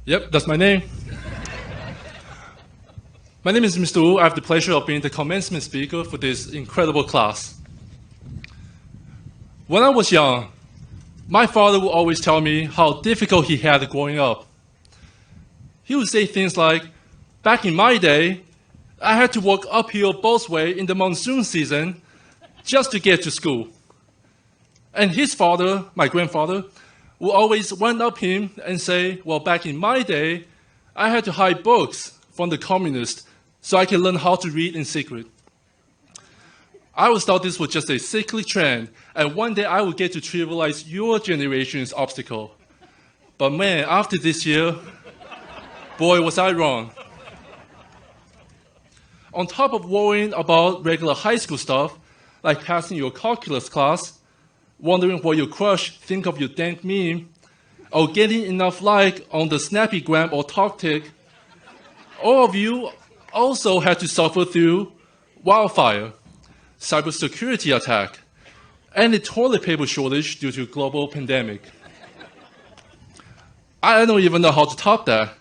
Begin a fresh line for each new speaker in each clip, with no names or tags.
Yep, that's my name. My name is Mr. Wu. I have the pleasure of being the commencement speaker for this incredible class. When I was young, my father would always tell me how difficult he had growing up. He would say things like, back in my day, I had to walk uphill both ways in the monsoon season just to get to school. And his father, my grandfather, would always run up him and say, well, back in my day, I had to hide books from the communists so I can learn how to read in secret. I always thought this was just a cyclic trend, and one day I would get to trivialize your generation's obstacle. But man, after this year, boy, was I wrong. On top of worrying about regular high school stuff, like passing your calculus class, wondering what your crush think of your dank meme, or getting enough like on the Snappygram or TalkTick, all of you also had to suffer through wildfire, cybersecurity attack, and a toilet paper shortage due to global pandemic. I don't even know how to top that.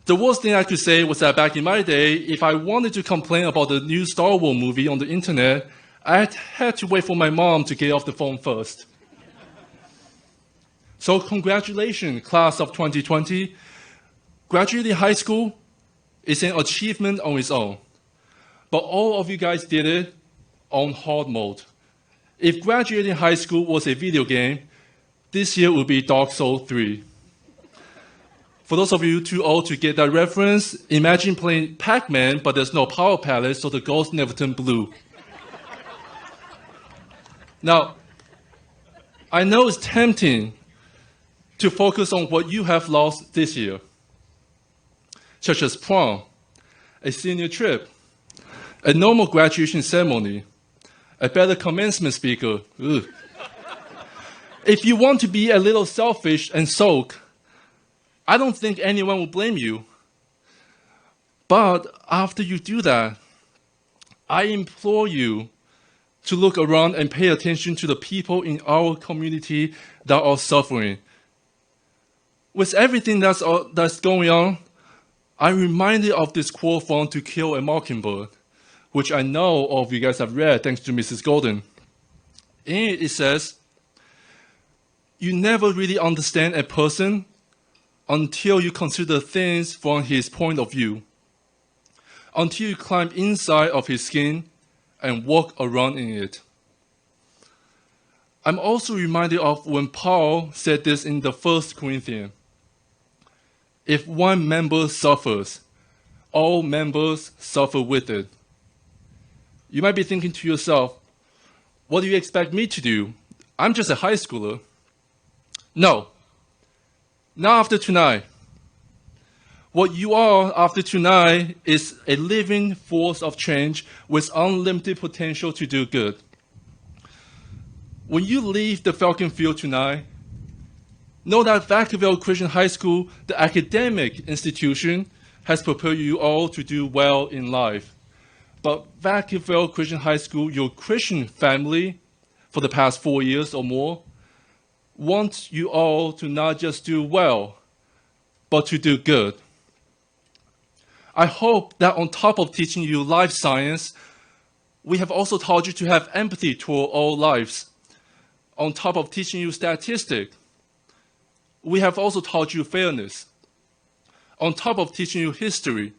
The worst thing I could say was that back in my day, if I wanted to complain about the new Star Wars movie on the internet, I had to wait for my mom to get off the phone first. So congratulations, class of 2020. Graduating high school is an achievement on its own. But all of you guys did it on hard mode. If graduating high school was a video game, this year would be Dark Souls 3. For those of you too old to get that reference, imagine playing Pac-Man, but there's no power palette, so the ghost never turned blue. Now, I know it's tempting to focus on what you have lost this year, such as prom, a senior trip, a normal graduation ceremony, a better commencement speaker. Ugh. If you want to be a little selfish and sulk, I don't think anyone will blame you. But after you do that, I implore you to look around and pay attention to the people in our community that are suffering. With everything that's going on, I'm reminded of this quote from To Kill a Mockingbird, which I know all of you guys have read thanks to Mrs. Golden. In it, it says, you never really understand a person until you consider things from his point of view, until you climb inside of his skin and walk around in it. I'm also reminded of when Paul said this in the 1 Corinthians. If one member suffers, all members suffer with it. You might be thinking to yourself, what do you expect me to do? I'm just a high schooler. No, not after tonight. What you are after tonight is a living force of change with unlimited potential to do good. When you leave the Falcon Field tonight, know that Vacaville Christian High School, the academic institution, has prepared you all to do well in life. But Vacaville Christian High School, your Christian family, for the past 4 years or more, wants you all to not just do well, but to do good. I hope that on top of teaching you life science, we have also taught you to have empathy toward all lives. On top of teaching you statistics, we have also taught you fairness. On top of teaching you history,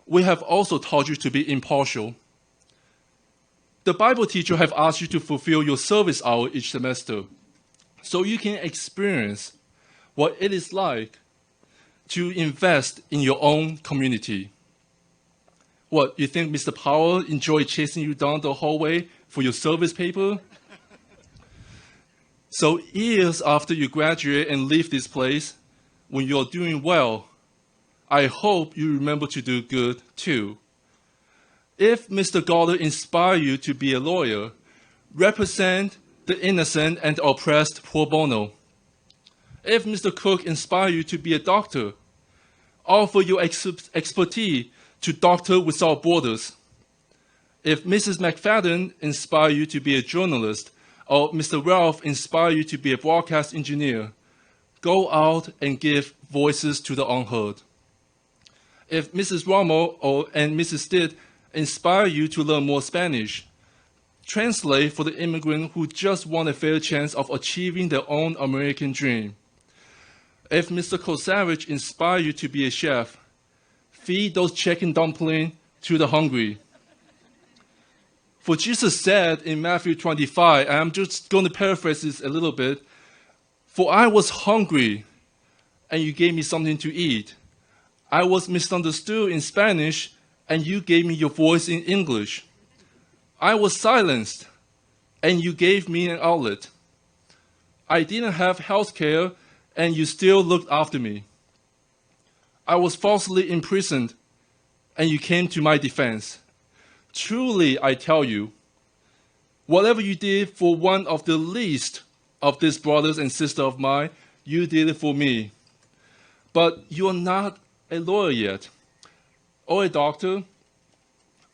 we have also taught you to be impartial. The Bible teacher have asked you to fulfill your service hour each semester, so you can experience what it is like to invest in your own community. What, you think Mr. Powell enjoyed chasing you down the hallway for your service paper? So years after you graduate and leave this place, when you're doing well, I hope you remember to do good too. If Mr. Goddard inspired you to be a lawyer, represent the innocent and oppressed pro bono. If Mr. Cook inspired you to be a doctor, offer your expertise to Doctor Without Borders. If Mrs. McFadden inspired you to be a journalist, or Mr. Ralph inspired you to be a broadcast engineer, go out and give voices to the unheard. If Mrs. Romo and Mrs. Stitt inspire you to learn more Spanish, translate for the immigrant who just want a fair chance of achieving their own American dream. If Mr. Kosavich inspire you to be a chef, feed those chicken dumplings to the hungry. For Jesus said in Matthew 25, and I'm just going to paraphrase this a little bit, "For I was hungry, and you gave me something to eat. I was misunderstood in Spanish, and you gave me your voice in English. I was silenced, and you gave me an outlet. I didn't have health care, and you still looked after me. I was falsely imprisoned, and you came to my defense. Truly, I tell you, whatever you did for one of the least of these brothers and sisters of mine, you did it for me. But you're not a lawyer yet, or a doctor,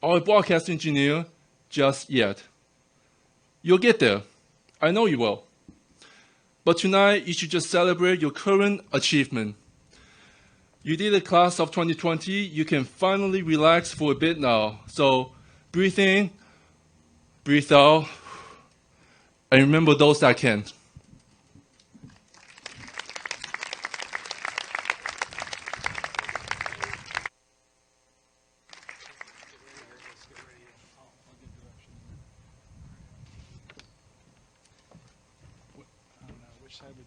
or a broadcast engineer just yet. You'll get there. I know you will. But tonight, you should just celebrate your current achievement. You did a class of 2020. You can finally relax for a bit now. So breathe in, breathe out, and remember those that can.
Which side would